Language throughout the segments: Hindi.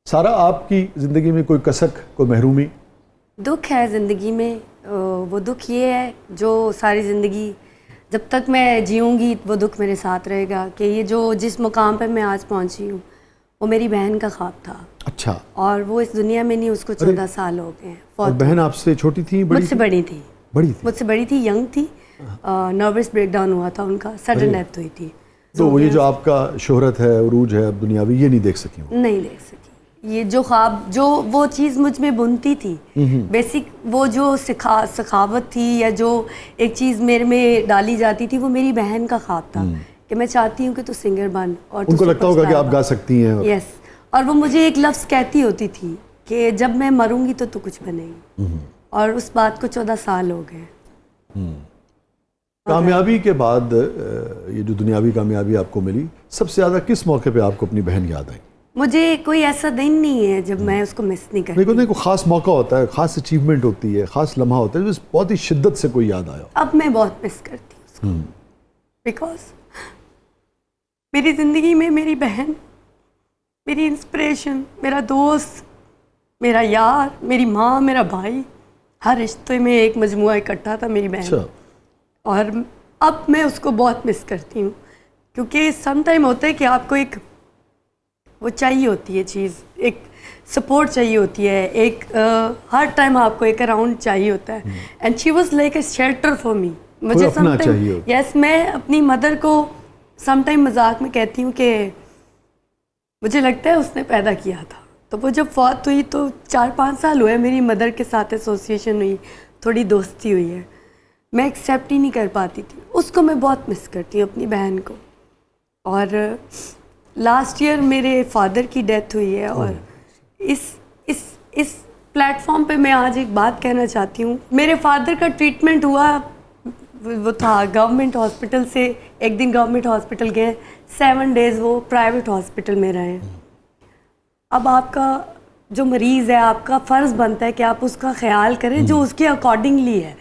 सारा, आपकी ज़िंदगी में कोई कसक, कोई महरूमी? दुख है ज़िंदगी में। वो दुख ये है जो सारी ज़िंदगी जब तक मैं जीऊँगी वो दुख मेरे साथ रहेगा कि ये जो जिस मुकाम पर मैं आज पहुँची हूँ वो मेरी बहन का ख्वाब था। अच्छा। और वो इस दुनिया में नहीं, उसको 14 साल हो गए हैं। और बहन आपसे छोटी थी, बड़ी मुझसे थी? बड़ी थी। बड़ी थी? मुझसे बड़ी थी, यंग थी। नर्वस ब्रेकडाउन हुआ था उनका, सडन डेथ हुई थी। तो ये जो आपका शोहरत है, उरूज है अब दुनियावी, ये नहीं देख सकी हूँ? नहीं देख सकी। ये जो ख्वाब, जो वो चीज़ मुझ में बुनती थी, बेसिक वो जो सखावत थी या जो एक चीज़ मेरे में डाली जाती थी, वो मेरी बहन का ख्वाब था कि मैं चाहती हूँ कि तू सिंगर बन। और उनको लगता होगा कि आप गा सकती हैं। यस। और वो मुझे एक लफ्ज़ कहती होती थी कि जब मैं मरूंगी तो तू कुछ बनेगी। और उस बात को 14 साल हो गए। कामयाबी के बाद ये जो दुनियावी कामयाबी आपको मिली, सबसे ज़्यादा किस मौके पे आपको अपनी बहन याद आई? मुझे कोई ऐसा दिन नहीं है जब मैं उसको मिस नहीं करती। नहीं, कोई ख़ास मौका होता है, ख़ास अचीवमेंट होती है, ख़ास लम्हा होता है जो बहुत ही शिद्दत से कोई याद आया। अब मैं बहुत मिस करती हूँ उसको, बिकॉज मेरी ज़िंदगी में मेरी बहन, मेरी इंस्पिरेशन, मेरा दोस्त, मेरा यार, मेरी माँ, मेरा भाई, हर रिश्ते में एक मजमुआ इकट्ठा था मेरी बहन। अच्छा। और अब मैं उसको बहुत मिस करती हूँ क्योंकि सम टाइम होता है कि आपको एक वो चाहिए होती है चीज़, एक सपोर्ट चाहिए होती है, एक हर टाइम आपको एक अराउंड चाहिए होता है। And she was like a shelter for me. मुझे अपना चाहिए। यस, मैं अपनी मदर को सम टाइम मजाक में कहती हूँ कि मुझे लगता है उसने पैदा किया था। तो वो जब फौत हुई तो 4-5 साल हुए मेरी मदर के साथ एसोसिएशन हुई, थोड़ी दोस्ती हुई है। मैं एक्सेप्ट ही नहीं कर पाती थी उसको। मैं बहुत मिस करती हूँ अपनी बहन को। और लास्ट ईयर मेरे फादर की डेथ हुई है। और इस प्लेटफॉर्म पे मैं आज एक बात कहना चाहती हूँ। मेरे फादर का ट्रीटमेंट हुआ, वो था गवर्नमेंट हॉस्पिटल से, एक दिन गवर्नमेंट हॉस्पिटल गए, 7 डेज़ वो प्राइवेट हॉस्पिटल में रहे। अब आपका जो मरीज़ है, आपका फ़र्ज़ बनता है कि आप उसका ख्याल करें जो उसके अकॉर्डिंगली है।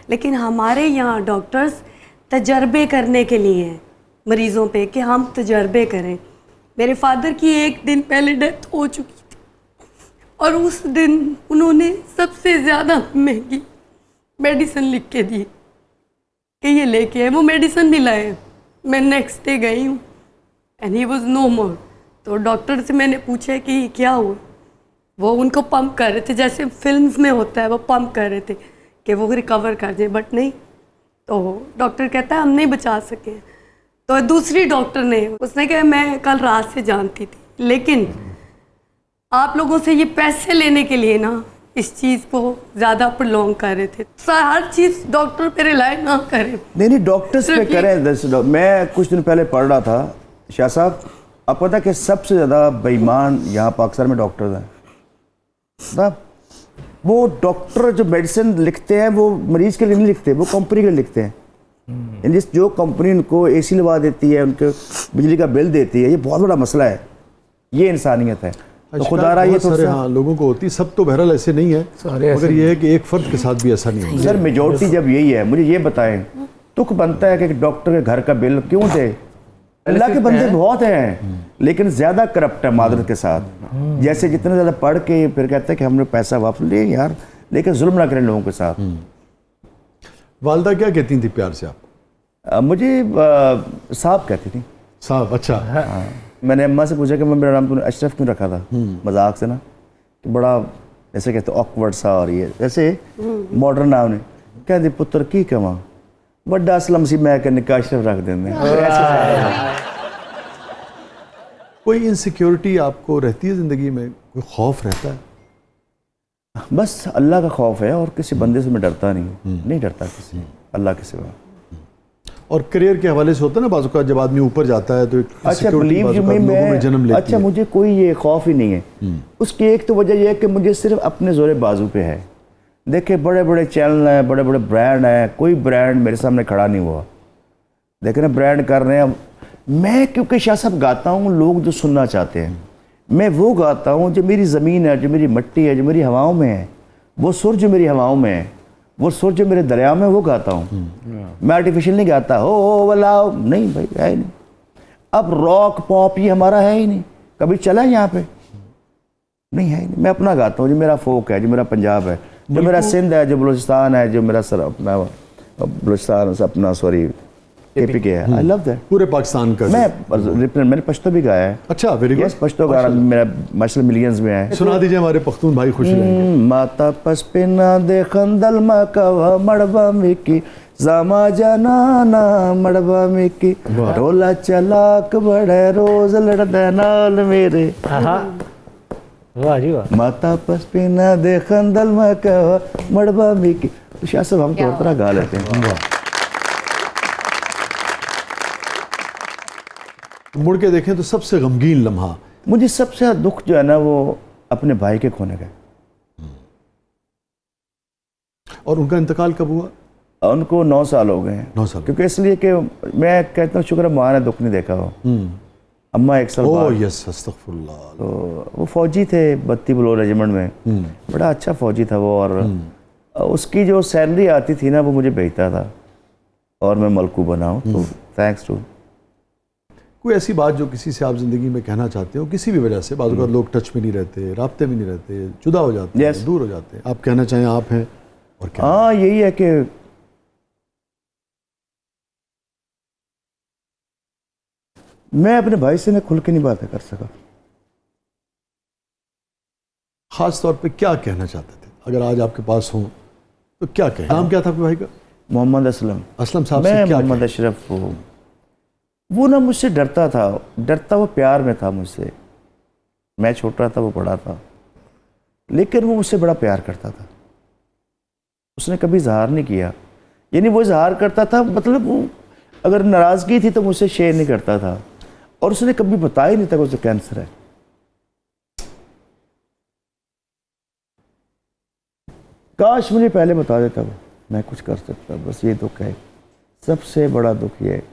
लेकिन हमारे यहाँ डॉक्टर्स तजर्बे करने के लिए हैं मरीज़ों पे कि हम तजर्बे करें। मेरे फादर की एक दिन पहले डेथ हो चुकी थी और उस दिन उन्होंने सबसे ज़्यादा महंगी मेडिसिन लिख के दी कि ये लेके आए। वो मेडिसिन नहीं लाए। मैं नेक्स्ट डे गई हूँ एंड ही वाज नो मोर। तो डॉक्टर से मैंने पूछा कि क्या हुआ। वो उनको पंप कर रहे थे, जैसे फिल्म्स में होता है, वो पंप कर रहे थे कि वो रिकवर कर जाए, बट नहीं। तो डॉक्टर कहता है हम नहीं बचा सके। तो दूसरी डॉक्टर ने, उसने कहा मैं कल रात से जानती थी, लेकिन आप लोगों से ये पैसे लेने के लिए ना इस चीज़ को ज़्यादा प्रलोंग कर रहे थे। हर चीज़ डॉक्टर पे रिलाई ना करें। नहीं, डॉक्टर्स पे करें। मैं कुछ दिन पहले पढ़ रहा था, शाह साहब, आपको पता है कि सबसे ज़्यादा बेईमान यहाँ पाकिस्तान में डॉक्टर्स हैं साहब। वो डॉक्टर जो मेडिसिन लिखते हैं वो मरीज़ के लिए नहीं लिखते, वो कंपनी के लिए लिखते हैं। जिस जो कंपनी उनको एसी लगा देती है, उनके बिजली का बिल देती है, ये बहुत बड़ा मसला है। ये इंसानियत है। तो खुदारा ये तो हाँ, लोगों को होती, सब तो बहरहाल ऐसे नहीं है, मगर ये है कि एक फर्द के साथ भी ऐसा नहीं होता। सर मेजॉरिटी जब यही है, मुझे ये बताएं, तुक बनता है कि डॉक्टर के घर का बिल क्यों दे? अल्लाह के बंदे बहुत हैं लेकिन ज़्यादा करप्ट है मादरत के साथ। जैसे जितने ज़्यादा पढ़ के फिर कहते हैं कि हमने पैसा वापस ले यार, लेकिन जुल्म ना करें लोगों के साथ। वालदा क्या कहती थी प्यार से आप? मुझे साहब कहती थी। साहब? अच्छा। हाँ। मैंने अम्मा से पूछा कि मैं, मेरा नाम तूने अशरफ क्यों रखा था? मजाक से ना, कि बड़ा ऐसे कहते ऑकवर्ड सा, और ये ऐसे मॉडर्न नाम ने कहते पुत्र की कमा बड़ा असलम सी मैं निकाह अशरफ रख देंगे। कोई इनसिक्योरिटी आपको रहती है ज़िंदगी में? कोई खौफ रहता है? बस अल्लाह का खौफ है और किसी बंदे से मैं डरता नहीं डरता किसी अल्लाह के सिवा। और करियर के हवाले से होता है ना, बाज़ औक़ात जब आदमी ऊपर जाता है तो एक बिलीव में जन्म लेती है। मुझे कोई ये खौफ ही नहीं है। उसकी एक तो वजह यह है कि मुझे सिर्फ अपने जोरे बाजू पे है। देखिए बड़े बड़े चैनल हैं, बड़े बड़े ब्रांड हैं, कोई ब्रांड मेरे सामने खड़ा नहीं हुआ। देखे ना ब्रांड कर रहे हैं। मैं क्योंकि शाह साहब गाता हूँ लोग जो सुनना चाहते हैं, मैं वो गाता हूँ जो मेरी ज़मीन है, जो मेरी मिट्टी है, जो मेरी हवाओं में है। वो सुर जो मेरी हवाओं में है, वो सुर जो मेरे दरिया में, वो गाता हूँ। मैं आर्टिफिशियल नहीं गाता, हो वलाओ नहीं भाई, है नहीं। अब रॉक पॉप ये हमारा है ही नहीं, कभी चला है यहाँ पे? नहीं है नहीं। मैं अपना गाता हूँ, जो मेरा फोक है, जो मेरा पंजाब है, जो मेरा सिंध है, जो बलूचिस्तान है, जो मेरा सर अपना बलूचिस्तान से अपना सॉरी केपी के है। I love that. पूरे पाकिस्तान का मैंने पश्तो भी गाया है। अच्छा, वेरी गुड। यस, पश्तो गाना मेरा माशाल्लाह मिलियंस में है। सुना दीजिए, हमारे पख्तून भाई खुश रहेंगे। माता पसपिना दे खंदल मकवा मड़बा मिकी जामा जनाना मड़बा मिकी ढोला चलाक बड़े रोज लड़दे नाल मेरे। वाह जी वाह। माता पसपिना दे खंदल मकवा मड़बा मिकी। शाह साहब हम तो और तरह गा लेते हैं। मुड़ के देखें तो सबसे गमगीन लम्हा, मुझे सबसे दुख जो है ना वो अपने भाई के खोने का। और उनका इंतकाल कब हुआ? उनको 9 साल हो गए हैं। 9 साल। क्योंकि इसलिए कि मैं कहता हूँ शुक्र है माँ ने दुख नहीं देखा हो। अम्मा 1 साल बाद, ओह यस, अस्तगफुरुल्लाह। तो वो फौजी थे 32 बलोर रेजिमेंट में। बड़ा अच्छा फौजी था वो। और उसकी जो सैलरी आती थी ना वो मुझे भेजता था और मैं मलकू बनाऊँ। तो थैंक्स टू। कोई ऐसी बात जो किसी से आप ज़िंदगी में कहना चाहते हो, किसी भी वजह से, बाज़ औक़ात लोग टच में नहीं रहते, राब्ते में नहीं रहते, जुदा हो जाते हैं, दूर हो जाते हैं, आप कहना चाहें आप हैं और क्या? हाँ, यही है कि मैं अपने भाई से खुल के नहीं बातें कर सका। ख़ास तौर पे क्या कहना चाहते थे? अगर आज आपके पास हो तो क्या कहें? नाम क्या था आपके भाई का? मोहम्मद असलम। असलम साहब से मैं क्या मोहम्मद अशरफ। वो ना मुझसे डरता था, डरता वो प्यार में था मुझसे। मैं छोटा था, वो बड़ा था, लेकिन वो मुझसे बड़ा प्यार करता था। उसने कभी इजहार नहीं किया, यानी वो इजहार करता था, मतलब वो अगर नाराज़गी थी तो मुझसे शेयर नहीं करता था। और उसने कभी बताया नहीं था कि उसे कैंसर है। काश मुझे पहले बता देता वो, मैं कुछ कर सकता। बस ये दुख है, सबसे बड़ा दुख ये है,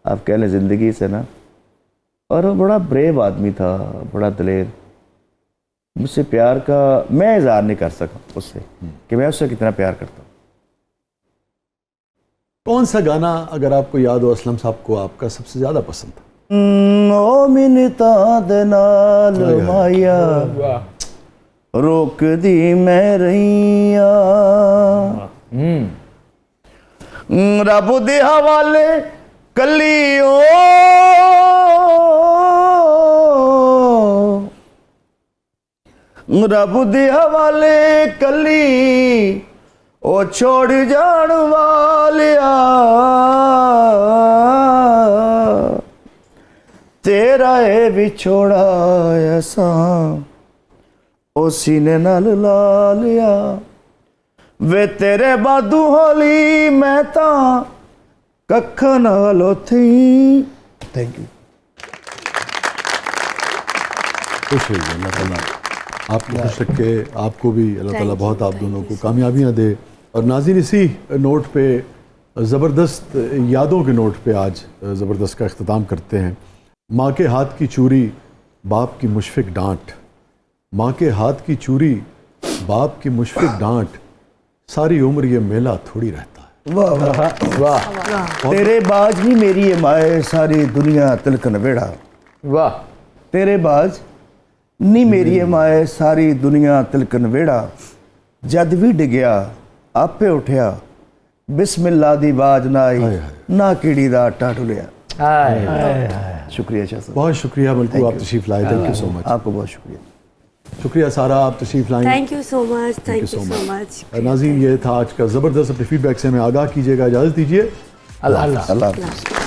आप कह लें ज़िंदगी से ना। और वो बड़ा ब्रेव आदमी था, बड़ा दलेर। मुझसे प्यार का मैं इज़हार नहीं कर सका उससे कि मैं उससे कितना प्यार करता हूँ। कौन सा गाना अगर आपको याद हो असलम साहब को आपका सबसे ज़्यादा पसंद था? ओ मिन्नता दे नाल माया रोक दी मैं रहिया रब दे हवाले कलियो रब दे हवाले कली ओ छोड़ जान वालिया तेरा ए विछोड़ा ऐसा ओ सीने नाल ला लिया वे तेरे बादू होली मैं ता कख नाल थी। Thank you. खुश रहिए, अल्लाह ताला आपको खुश रखे, आपको भी अल्लाह ताला बहुत आप दोनों को कामयाबियाँ दे। और नाज़रीन, इसी नोट पे ज़बरदस्त यादों के नोट पे आज ज़बरदस्त का अख्ताम करते हैं। माँ के हाथ की चूरी, बाप की मुशफ़िक डांट, माँ के हाथ की चूरी, बाप की मुशफ़िक डांट, सारी उम्र ये मेला थोड़ी रहता है। वाह वाह वाह। तेरे बाज ही मेरी ये माए सारी दुनिया तिलक नवेड़ा। वाह। तेरे बाज नी मेरी ये माए सारी दुनिया तिलक नवेड़ा जद भी डिगया आपे उठया बिस्मिल्लाह दी बाज ना आई ना कीड़ी दा आटा डुलिया। शुक्रिया शाह साहब, बहुत शुक्रिया मलकू, आप तशरीफ़ लाए। Thank you so much. आपको बहुत शुक्रिया। शुक्रिया सारा, आप तशरीफ़ लाएँ। Thank you so much, thank you so much. नाज़रीन, ये था आज का ज़बरदस्त। अपने फीडबैक से हमें आगाह कीजिएगा। इजाज़त दीजिए। अल्लाह। अल्लाह हाफ़िज़।